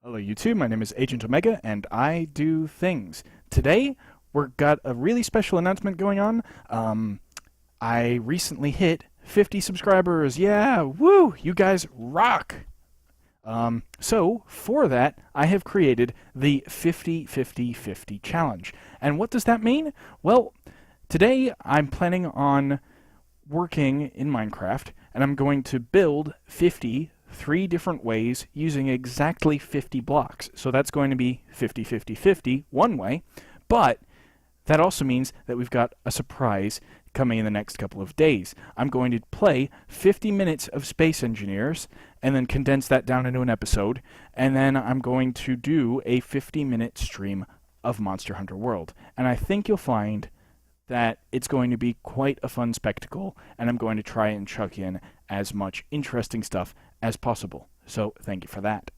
Hello YouTube, my name is Agent Omega and I do things. Today we've got a really special announcement going on. I recently hit 50 subscribers. Yeah, woo! You guys rock! So for that, I have created the 50-50-50 challenge. And what does that mean? Well, today I'm planning on working in Minecraft and I'm going to build 50 three different ways using exactly 50 blocks. So that's going to be 50-50-50 one way, but that also means that we've got a surprise coming in the next couple of days. I'm going to play 50 minutes of Space Engineers and then condense that down into an episode, and then I'm going to do a 50-minute stream of Monster Hunter World. And I think you'll find that it's going to be quite a fun spectacle, and I'm going to try and chuck in as much interesting stuff as possible. So thank you for that.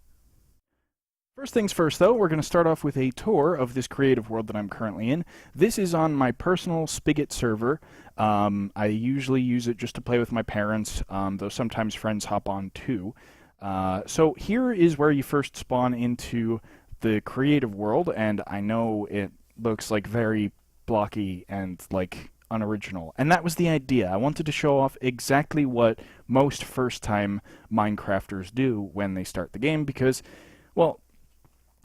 First things first, though, we're going to start off with a tour of this creative world that I'm currently in. This is on my personal Spigot server. I usually use it just to play with my parents, though sometimes friends hop on too. So here is where you first spawn into the creative world, and I know it looks like very blocky and like unoriginal, and that was the idea. I wanted to show off exactly what most first-time Minecrafters do when they start the game, because, well,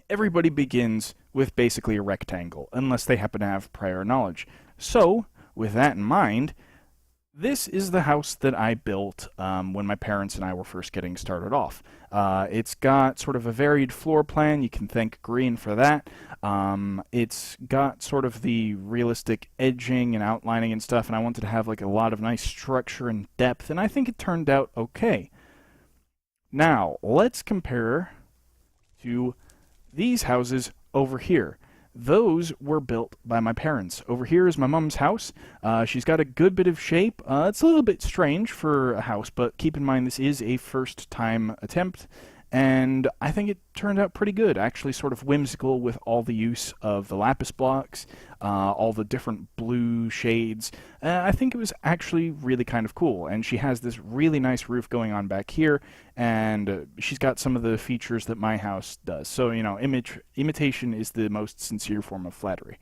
everybody begins with basically a rectangle, unless they happen to have prior knowledge. So, with that in mind, this is the house that I built when my parents and I were first getting started off. It's got sort of a varied floor plan. You can thank green for that. It's got sort of the realistic edging and outlining and stuff, and I wanted to have like a lot of nice structure and depth, and I think it turned out okay. Now, let's compare to these houses over here. Those were built by my parents. Over here is my mom's house. She's got a good bit of shape. It's a little bit strange for a house, but keep in mind this is a first-time attempt, and I think it turned out pretty good. Actually sort of whimsical with all the use of the lapis blocks, all the different blue shades. I think it was actually really kind of cool, and she has this really nice roof going on back here, and she's got some of the features that my house does. So, you know, imitation is the most sincere form of flattery.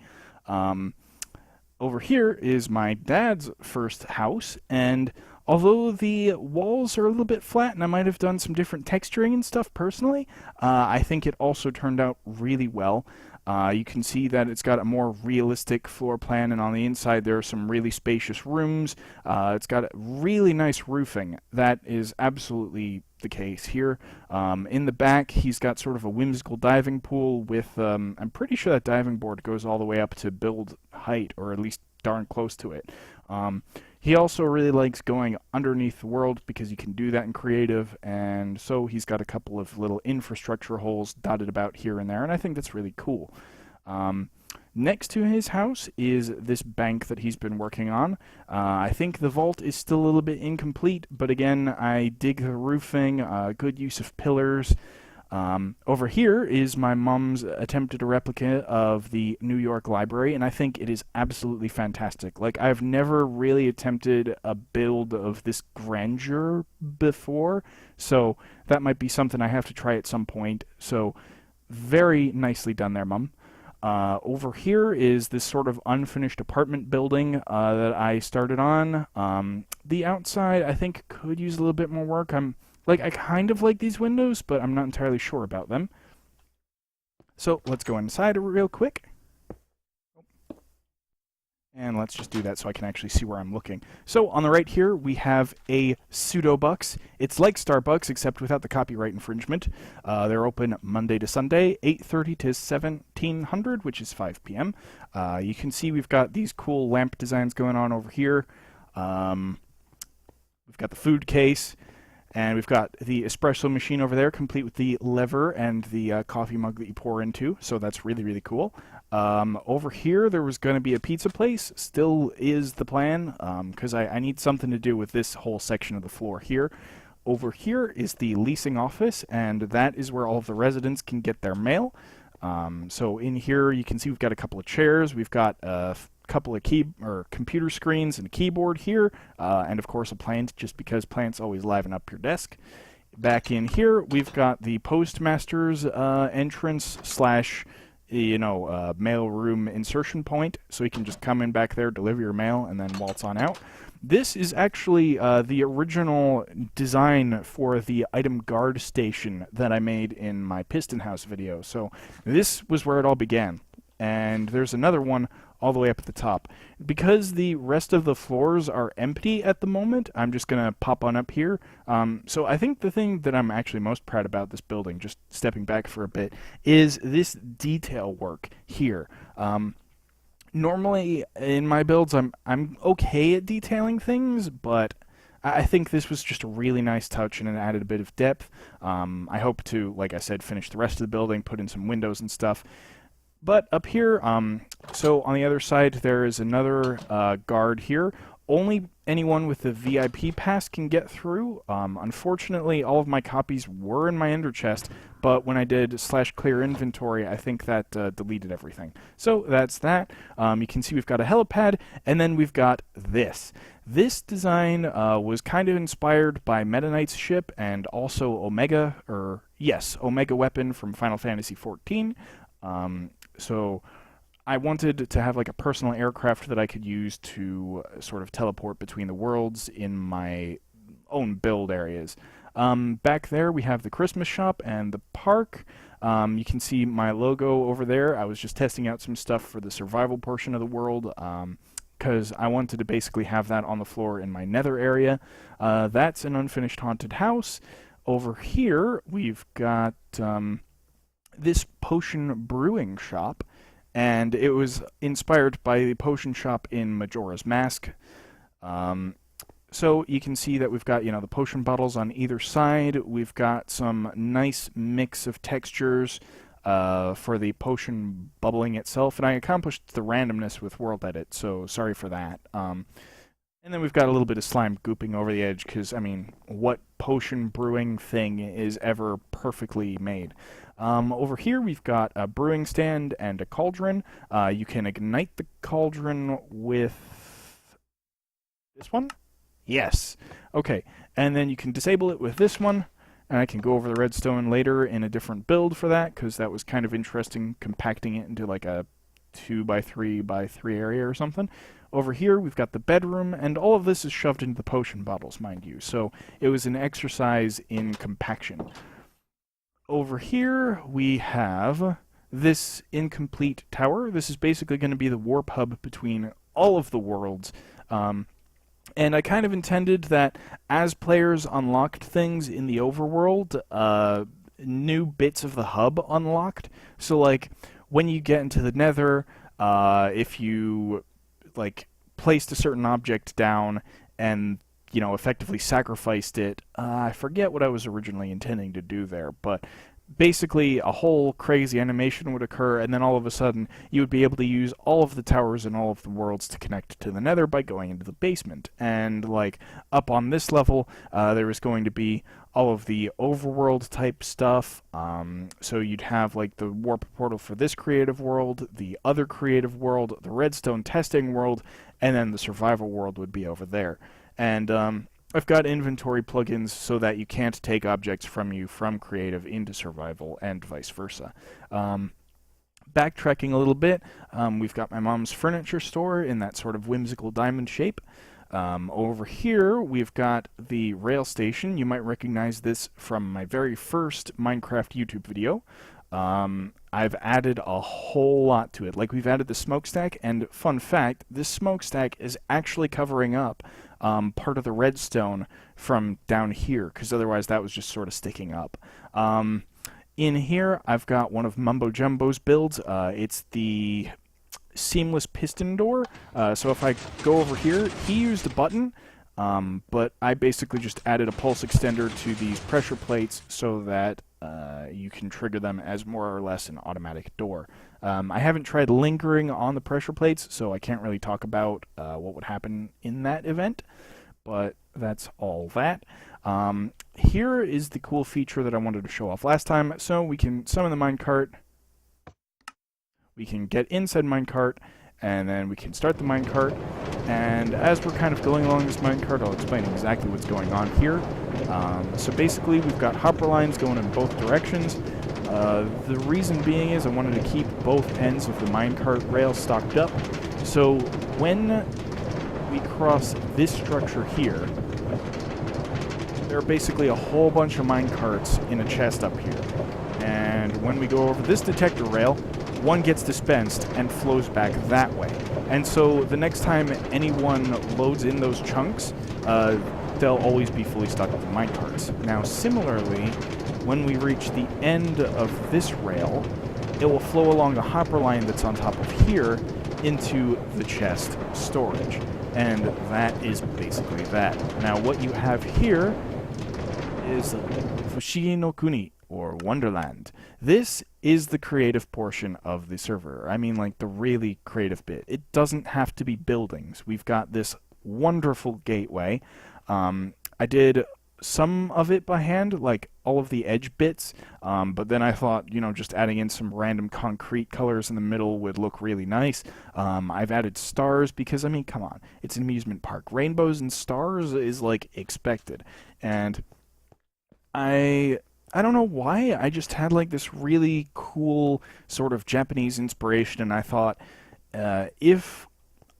Over here is my dad's first house, and although the walls are a little bit flat and I might have done some different texturing and stuff personally, I think it also turned out really well. You can see that it's got a more realistic floor plan, and on the inside there are some really spacious rooms. It's got really nice roofing. That is absolutely the case here. In the back, he's got sort of a whimsical diving pool with, I'm pretty sure that diving board goes all the way up to build height, or at least darn close to it. He also really likes going underneath the world because you can do that in creative, and so he's got a couple of little infrastructure holes dotted about here and there, and I think that's really cool. Next to his house is this bank that he's been working on. I think the vault is still a little bit incomplete, but again, I dig the roofing, good use of pillars. Over here is my mom's attempted replica of the New York Library, and I think it is absolutely fantastic. Like, I've never really attempted a build of this grandeur before, so that might be something I have to try at some point. So, very nicely done there, Mom. Over here is this sort of unfinished apartment building that I started on. The outside, I think, could use a little bit more work. I kind of like these windows, but I'm not entirely sure about them. So let's go inside real quick. And let's just do that so I can actually see where I'm looking. So on the right here, we have a pseudo-bucks. It's like Starbucks, except without the copyright infringement. They're open Monday to Sunday, 8:30 to 1700, which is 5 p.m. You can see we've got these cool lamp designs going on over here. We've got the food case. And we've got the espresso machine over there, complete with the lever and the coffee mug that you pour into, so that's really, really cool. Over here, there was going to be a pizza place. Still is the plan, because I need something to do with this whole section of the floor here. Over here is the leasing office, and that is where all of the residents can get their mail. So in here, you can see we've got a couple of chairs. We've got a couple of computer screens and a keyboard here, and of course a plant, just because plants always liven up your desk. Back in here, we've got the postmaster's entrance slash, mail room insertion point, so you can just come in back there, deliver your mail, and then waltz on out. This is actually the original design for the item guard station that I made in my Piston House video. So this was where it all began. And there's another one all the way up at the top. Because the rest of the floors are empty at the moment, I'm just going to pop on up here. So I think the thing that I'm actually most proud about this building, just stepping back for a bit, is this detail work here. Normally in my builds I'm okay at detailing things, but I think this was just a really nice touch and it added a bit of depth. I hope to, like I said, finish the rest of the building, put in some windows and stuff. But up here, so on the other side there is another guard here. Only anyone with the VIP pass can get through. Unfortunately, all of my copies were in my ender chest, but when I did /clear inventory, I think that deleted everything. So that's that. You can see we've got a helipad, and then we've got this. This design was kind of inspired by Meta Knight's ship and also Omega Weapon from Final Fantasy XIV. So I wanted to have like a personal aircraft that I could use to sort of teleport between the worlds in my own build areas. Back there we have the Christmas shop and the park. You can see my logo over there. I was just testing out some stuff for the survival portion of the world, because I wanted to basically have that on the floor in my nether area. That's an unfinished haunted house. Over here we've got this potion brewing shop, and it was inspired by the potion shop in Majora's Mask. So you can see that we've got, the potion bottles on either side. We've got some nice mix of textures for the potion bubbling itself, and I accomplished the randomness with World Edit, so sorry for that. And then we've got a little bit of slime gooping over the edge, because, what potion brewing thing is ever perfectly made? Over here we've got a brewing stand and a cauldron. You can ignite the cauldron with this one? Yes. Okay, and then you can disable it with this one, and I can go over the redstone later in a different build for that, because that was kind of interesting, compacting it into like a 2x3x3 area or something. Over here we've got the bedroom, and all of this is shoved into the potion bottles, mind you, so it was an exercise in compaction. Over here we have this incomplete tower. This is basically going to be the warp hub between all of the worlds. And I kind of intended that as players unlocked things in the overworld, new bits of the hub unlocked. So like when you get into the nether, if you like placed a certain object down and effectively sacrificed it. I forget what I was originally intending to do there, but basically a whole crazy animation would occur, and then all of a sudden you would be able to use all of the towers in all of the worlds to connect to the nether by going into the basement. And like up on this level, there was going to be all of the overworld type stuff. So you'd have like the warp portal for this creative world, the other creative world, the redstone testing world, and then the survival world would be over there. And I've got inventory plugins so that you can't take objects from you from creative into survival and vice versa. Backtracking a little bit, we've got my mom's furniture store in that sort of whimsical diamond shape. Over here we've got the rail station. You might recognize this from my very first Minecraft YouTube video. I've added a whole lot to it. Like, we've added the smokestack, and fun fact, this smokestack is actually covering up part of the redstone from down here, because otherwise that was just sort of sticking up. In here, I've got one of Mumbo Jumbo's builds. It's the seamless piston door. So if I go over here, he used a button, but I basically just added a pulse extender to these pressure plates so that you can trigger them as more or less an automatic door. I haven't tried lingering on the pressure plates, so I can't really talk about what would happen in that event, but that's all that. Here is the cool feature that I wanted to show off last time. So we can summon the minecart, we can get inside minecart, and then we can start the minecart. And as we're kind of going along this minecart, I'll explain exactly what's going on here. So basically, we've got hopper lines going in both directions. The reason being is I wanted to keep both ends of the minecart rail stocked up. So when we cross this structure here, there are basically a whole bunch of minecarts in a chest up here. And when we go over this detector rail, one gets dispensed and flows back that way. And so the next time anyone loads in those chunks, they'll always be fully stocked with the minecarts. Now, similarly, when we reach the end of this rail, it will flow along the hopper line that's on top of here into the chest storage. And that is basically that. Now, what you have here is Fushigi no Kuni, or Wonderland. This is the creative portion of the server. I mean, like, the really creative bit. It doesn't have to be buildings. We've got this wonderful gateway. I did some of it by hand, like all of the edge bits, but then I thought, you know, just adding in some random concrete colors in the middle would look really nice. I've added stars because, I mean, come on, it's an amusement park. Rainbows and stars is, like, expected. And I don't know why, I just had, like, this really cool sort of Japanese inspiration, and I thought, if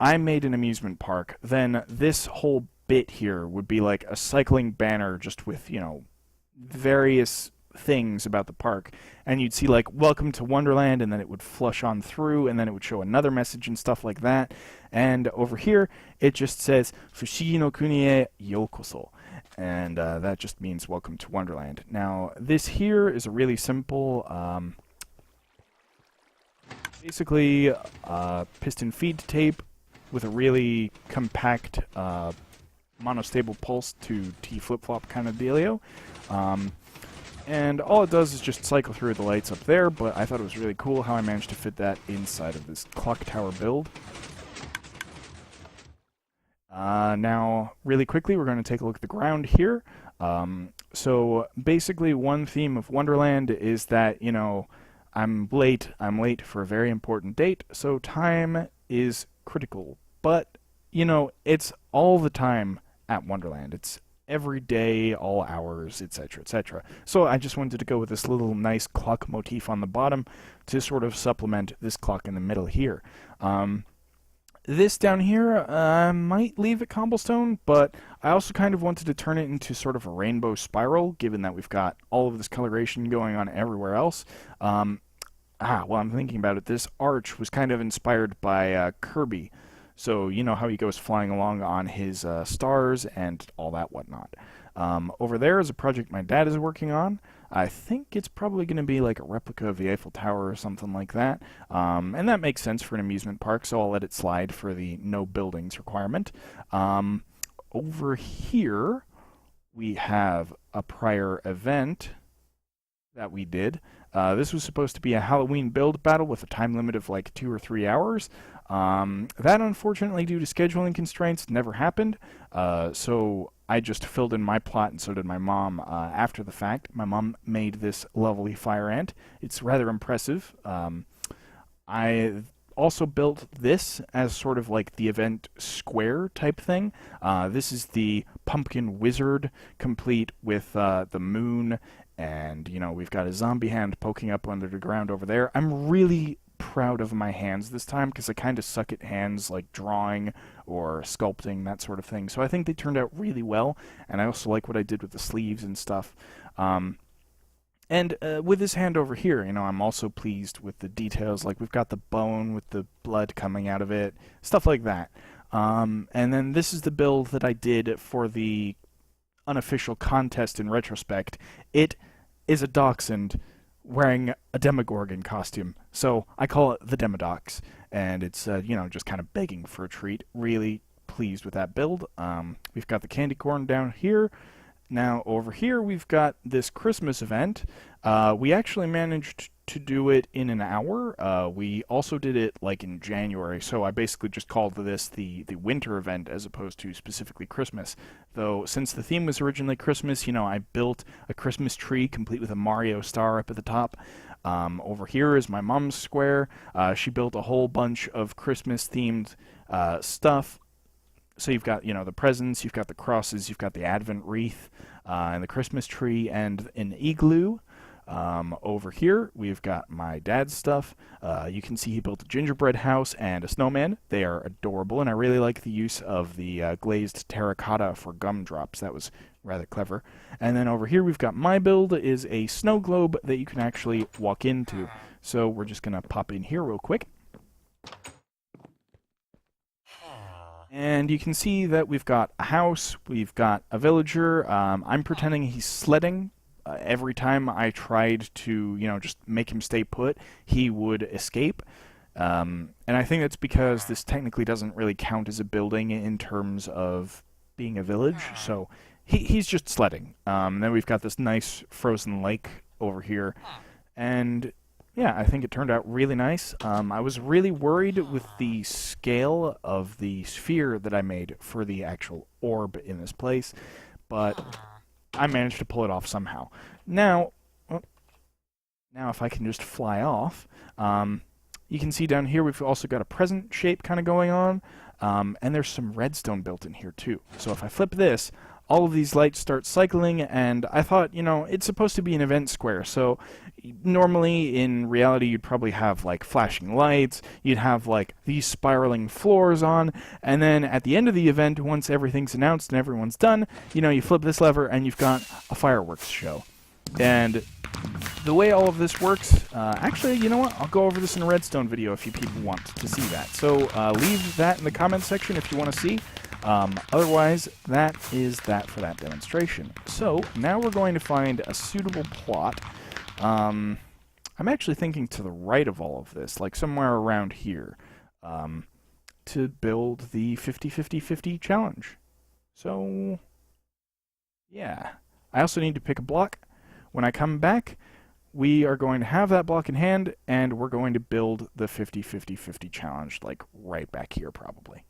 I made an amusement park, then this whole bit here would be like a cycling banner just with, you know, various things about the park. And you'd see, like, welcome to Wonderland, and then it would flush on through, and then it would show another message and stuff like that. And over here, it just says, Fushigi no Kuni e yokoso. And that just means welcome to Wonderland. Now, this here is a really simple, basically, piston feed tape with a really compact, monostable pulse to T flip-flop kind of dealio. And all it does is just cycle through the lights up there, but I thought it was really cool how I managed to fit that inside of this clock tower build. Now, really quickly, we're going to take a look at the ground here. So basically, one theme of Wonderland is that, you know, I'm late for a very important date, so time is critical. But, you know, it's all the time at Wonderland. It's every day, all hours, etc., etc. So I just wanted to go with this little nice clock motif on the bottom to sort of supplement this clock in the middle here. This down here, I might leave it cobblestone, but I also kind of wanted to turn it into sort of a rainbow spiral, given that we've got all of this coloration going on everywhere else. While I'm thinking about it, this arch was kind of inspired by Kirby. So, you know how he goes flying along on his stars and all that whatnot. Over there is a project my dad is working on. I think it's probably going to be like a replica of the Eiffel Tower or something like that. And that makes sense for an amusement park, so I'll let it slide for the no buildings requirement. Over here, we have a prior event that we did. This was supposed to be a Halloween build battle with a time limit of like 2 or 3 hours. That, unfortunately, due to scheduling constraints, never happened. So I just filled in my plot, and so did my mom after the fact. My mom made this lovely fire ant. It's rather impressive. I also built this as sort of like the event square type thing. This is the pumpkin wizard, complete with the moon, and, you know, we've got a zombie hand poking up under the ground over there. I'm really proud of my hands this time, because I kind of suck at hands like drawing or sculpting, that sort of thing. So I think they turned out really well, and I also like what I did with the sleeves and stuff. And with this hand over here, you know, I'm also pleased with the details. Like, we've got the bone with the blood coming out of it, stuff like that. And then this is the build that I did for the unofficial contest in retrospect. It is a dachshund wearing a Demogorgon costume, so I call it the Demodox, and it's, you know, just kind of begging for a treat. Really pleased with that build. We've got the candy corn down here, Now over here we've got this Christmas event. We actually managed to do it in an hour. We also did it like in January, so I basically just called this the winter event as opposed to specifically Christmas. Though since the theme was originally Christmas, you know, I built a Christmas tree complete with a Mario star up at the top. Over here is my mom's square. She built a whole bunch of Christmas themed stuff. So you've got, you know, the presents, you've got the crosses, you've got the Advent wreath, and the Christmas tree, and an igloo. Over here, we've got my dad's stuff. You can see he built a gingerbread house and a snowman. They are adorable, and I really like the use of the glazed terracotta for gumdrops. That was rather clever. And then over here, we've got my build is a snow globe that you can actually walk into. So we're just going to pop in here real quick. And you can see that we've got a house, we've got a villager. I'm pretending he's sledding. Every time I tried to, you know, just make him stay put, he would escape. And I think that's because this technically doesn't really count as a building in terms of being a village. So he's just sledding. Then we've got this nice frozen lake over here. And yeah, I think it turned out really nice. I was really worried with the scale of the sphere that I made for the actual orb in this place, but I managed to pull it off somehow. Now if I can just fly off, you can see down here we've also got a present shape kind of going on, and there's some redstone built in here too. So if I flip this, all of these lights start cycling, and I thought, you know, it's supposed to be an event square, so normally in reality you'd probably have like flashing lights, you'd have like these spiraling floors on, and then at the end of the event, once everything's announced and everyone's done, you know, you flip this lever and you've got a fireworks show. And the way all of this works, actually, you know what, I'll go over this in a redstone video if you people want to see that. So leave that in the comments section if you want to see. Otherwise, that is that for that demonstration. So, now we're going to find a suitable plot. I'm actually thinking to the right of all of this, like somewhere around here, to build the 50-50-50 challenge. So, yeah. I also need to pick a block. When I come back, we are going to have that block in hand, and we're going to build the 50-50-50 challenge, like right back here, probably.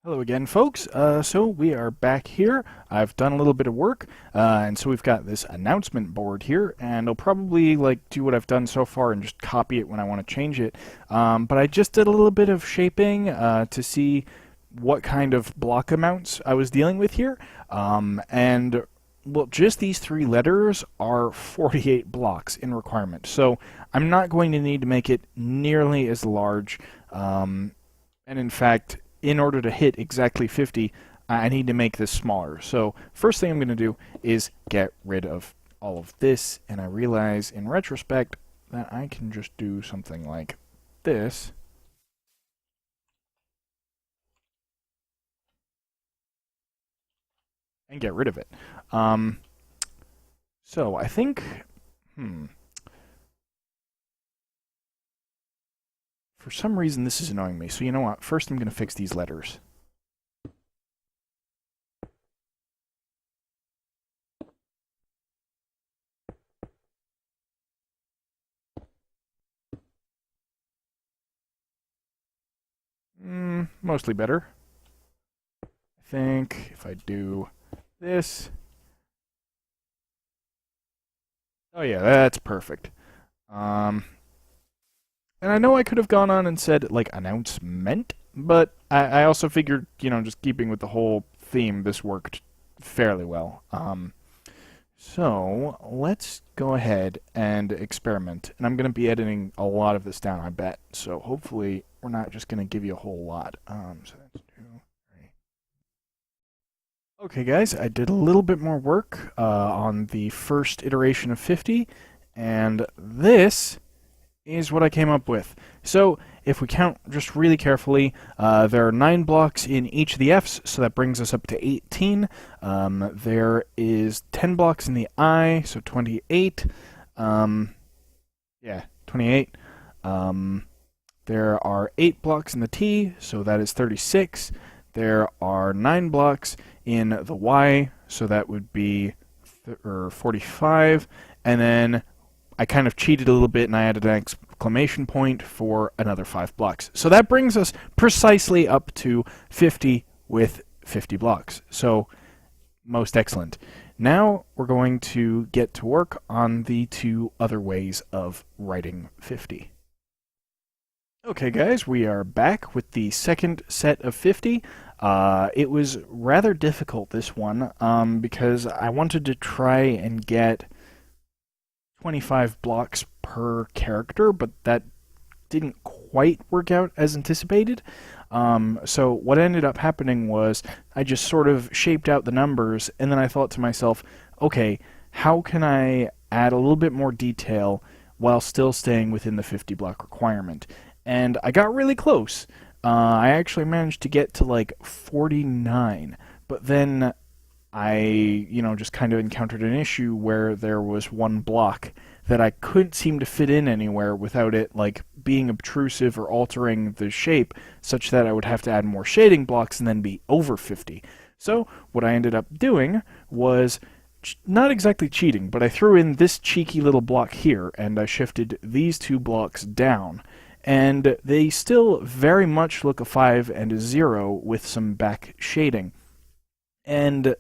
Hello again, folks. So we are back here. I've done a little bit of work, and so we've got this announcement board here, and I'll probably like do what I've done so far and just copy it when I want to change it. But I just did a little bit of shaping to see what kind of block amounts I was dealing with here, and well, just these three letters are 48 blocks in requirement, so I'm not going to need to make it nearly as large, and in fact, in order to hit exactly 50, I need to make this smaller. So first thing I'm going to do is get rid of all of this, and I realize in retrospect that I can just do something like this. And get rid of it. So I think, for some reason this is annoying me. So you know what? First I'm going to fix these letters. Mostly better. I think if I do this. Oh yeah, that's perfect. And I know I could have gone on and said, like, announcement, but I also figured, you know, just keeping with the whole theme, this worked fairly well. So let's go ahead and experiment. And I'm going to be editing a lot of this down, I bet. So hopefully we're not just going to give you a whole lot. So that's 2, 3. Okay, guys, I did a little bit more work on the first iteration of 50, and this is what I came up with. So if we count just really carefully, there are 9 blocks in each of the F's, so that brings us up to 18. There is 10 blocks in the I, so 28. Yeah, 28. There are 8 blocks in the T, so that is 36. There are 9 blocks in the Y, so that would be 45, and then I kind of cheated a little bit and I added an exclamation point for another 5 blocks. So that brings us precisely up to 50 with 50 blocks. So most excellent. Now we're going to get to work on the 2 other ways of writing 50. Okay guys, we are back with the second set of 50. It was rather difficult, this one, because I wanted to try and get 25 blocks per character, but that didn't quite work out as anticipated. So what ended up happening was I just sort of shaped out the numbers, and then I thought to myself, okay, how can I add a little bit more detail while still staying within the 50 block requirement? And I got really close. I actually managed to get to like 49, but then I, just kind of encountered an issue where there was one block that I couldn't seem to fit in anywhere without it like being obtrusive or altering the shape such that I would have to add more shading blocks and then be over 50. So what I ended up doing was not exactly cheating, but I threw in this cheeky little block here and I shifted these 2 blocks down. And they still very much look a 5 and a 0 with some back shading. And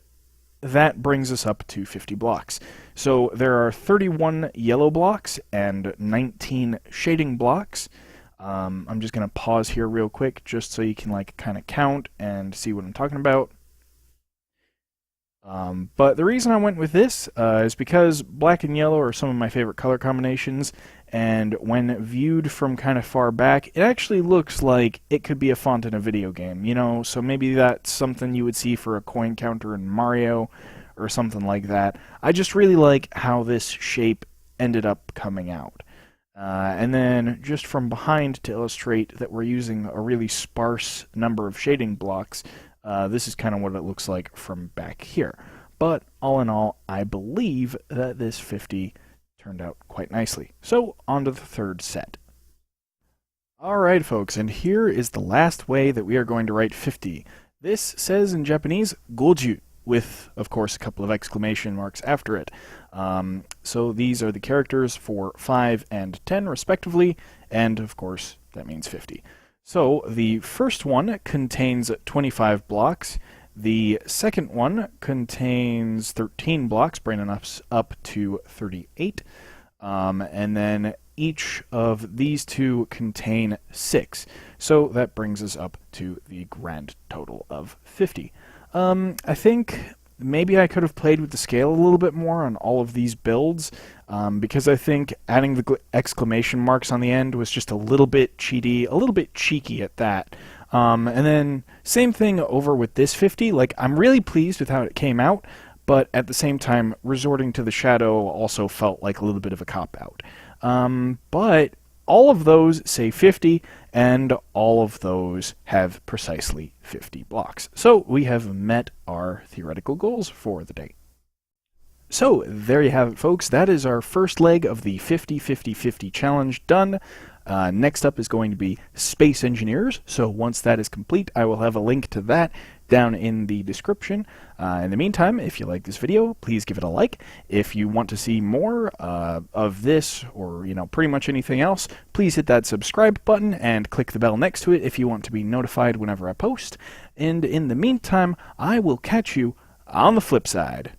that brings us up to 50 blocks. So there are 31 yellow blocks and 19 shading blocks. I'm just going to pause here real quick just so you can kind of count and see what I'm talking about. But the reason I went with this is because black and yellow are some of my favorite color combinations, and when viewed from kind of far back, it actually looks like it could be a font in a video game, so maybe that's something you would see for a coin counter in Mario or something like that. I just really like how this shape ended up coming out. And then just from behind to illustrate that we're using a really sparse number of shading blocks, this is kind of what it looks like from back here. But all in all, I believe that this 50 turned out quite nicely. So on to the third set. Alright folks, and here is the last way that we are going to write 50. This says in Japanese, goju, with, of course, a couple of exclamation marks after it. So these are the characters for 5 and 10 respectively, and of course that means 50. So the first one contains 25 blocks, the second one contains 13 blocks, bringing us up to 38, and then each of these 2 contain 6. So that brings us up to the grand total of 50. I think maybe I could have played with the scale a little bit more on all of these builds, because I think adding the exclamation marks on the end was just a little bit cheaty, a little bit cheeky at that. And then same thing over with this 50. I'm really pleased with how it came out, but at the same time, resorting to the shadow also felt like a little bit of a cop-out. But all of those say 50, and all of those have precisely 50 blocks. So we have met our theoretical goals for the day. So there you have it, folks. That is our first leg of the 50-50-50 challenge done. Next up is going to be Space Engineers, so once that is complete, I will have a link to that down in the description. In the meantime, if you like this video, please give it a like. If you want to see more of this, or pretty much anything else, please hit that subscribe button and click the bell next to it if you want to be notified whenever I post. And in the meantime, I will catch you on the flip side.